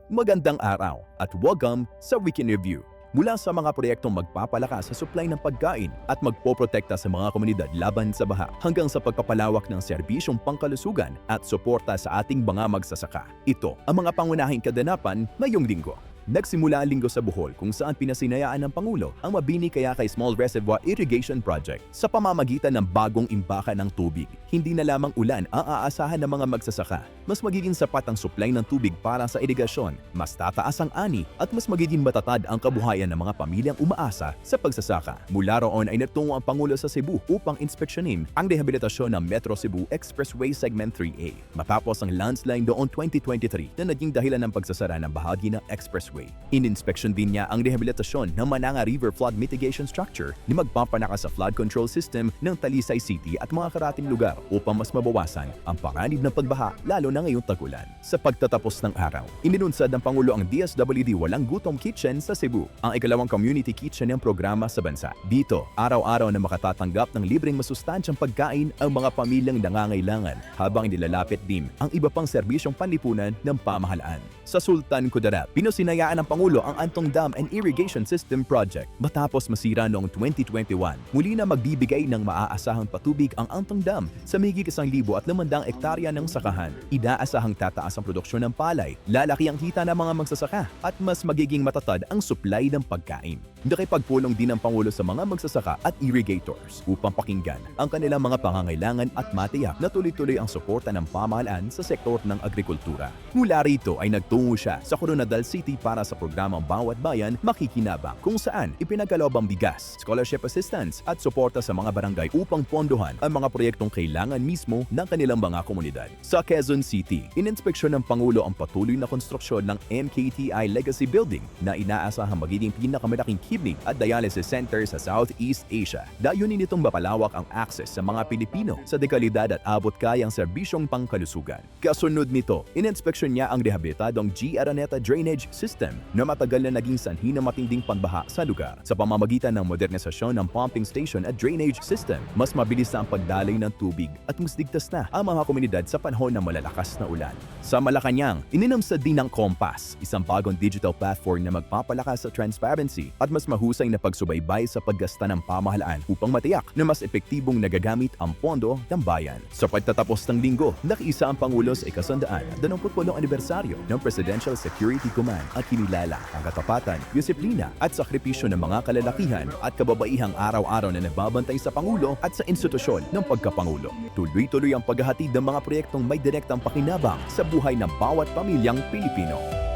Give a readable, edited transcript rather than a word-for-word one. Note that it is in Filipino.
Magandang araw at welcome sa Weekend Review. Mula sa mga proyektong magpapalakas sa supply ng pagkain at magpoprotekta sa mga komunidad laban sa baha hanggang sa pagpapalawak ng serbisyong pangkalusugan at suporta sa ating mga magsasaka. Ito ang mga pangunahing kaganapan ngayong linggo. Nagsimula ang linggo sa Bohol kung saan pinasinayaan ng Pangulo ang Mabini Cayacay Small Reservoir Irrigation Project sa pamamagitan ng bagong imbakan ng tubig. Hindi na lamang ulan ang aasahan ng mga magsasaka. Mas magiging sapat ang supply ng tubig para sa irigasyon, mas tataas ang ani at mas magiging matatag ang kabuhayan ng mga pamilyang umaasa sa pagsasaka. Mula roon ay natungo ang Pangulo sa Cebu upang inspeksyonin ang rehabilitasyon ng Metro Cebu Expressway Segment 3A matapos ang landslide noong 2023 na naging dahilan ng pagsasara ng bahagi ng expressway. In-inspection din niya ang rehabilitasyon ng Mananga River Flood Mitigation Structure ni magpapanakas sa flood control system ng Talisay City at mga karating lugar upang mas mabawasan ang panganib ng pagbaha lalo na ngayong tag-ulan. Sa pagtatapos ng araw, inilunsad ng Pangulo ang DSWD Walang Gutom Kitchen sa Cebu, ang ikalawang community kitchen ng programa sa bansa. Dito, araw-araw na makatatanggap ng libreng masustansyang pagkain ang mga pamilyang nangangailangan habang nilalapit din ang iba pang serbisyong panlipunan ng pamahalaan. Sa Sultan Kudarat, pinusinayaan ng Pangulo ang Antong Dam and Irrigation System Project matapos masira noong 2021. Muli na magbibigay ng maaasahang patubig ang Antong Dam sa mahigit 1,500 ektarya ng sakahan. Inaasahang tataas ang produksyon ng palay, lalaki ang kita ng mga magsasaka at mas magiging matatag ang supply ng pagkain. Nakipagpulong din ang Pangulo sa mga magsasaka at irrigators upang pakinggan ang kanilang mga pangangailangan at matiyak na tuloy-tuloy ang suporta ng pamahalaan sa sektor ng agrikultura. Mula rito ay nagtungo siya sa Coronadal City para sa programang Bawat Bayan Makikinabang kung saan ipinagkaloob ang bigas, scholarship assistance at suporta sa mga barangay upang pondohan ang mga proyektong kailangan mismo ng kanilang mga komunidad. Sa Quezon City, ininspeksyon ng Pangulo ang patuloy na konstruksyon ng MKTI Legacy Building na inaasahang magiging pinakamalaking kidney at dialysis center sa Southeast Asia. Dayunin nitong mapalawak ang access sa mga Pilipino sa dekalidad at abot kayang serbisyong pangkalusugan. Kasunod nito, ininspeksyon niya ang rehabilitadong G. Araneta Drainage System na matagal na naging sanhi ng matinding pagbaha sa lugar. Sa pamamagitan ng modernisasyon ng pumping station at drainage system, mas mabilis na ang pagdaloy ng tubig at mas ligtas na ang mga komunidad sa panahon ng malalakas na ulan. Sa Malacanang, ininamsad din ng Compass, isang bagong digital platform na magpapalakas sa transparency at mas mahusay na pagsubaybay sa paggasta ng pamahalaan upang matiyak na mas epektibong nagagamit ang pondo ng bayan. Sa pagtatapos ng linggo, nakiisa ang Pangulo sa ika-128 anibersaryo ng Presidential Security Command at kinilala ang katapatan, disiplina at sakripisyo ng mga kalalakihan at kababaihang araw-araw na nagbabantay sa Pangulo at sa institusyon ng pagkapangulo. Tuloy-tuloy ang paghahatid ng mga proyektong may direktang pakinabang sa buhay ng bawat pamilyang Pilipino.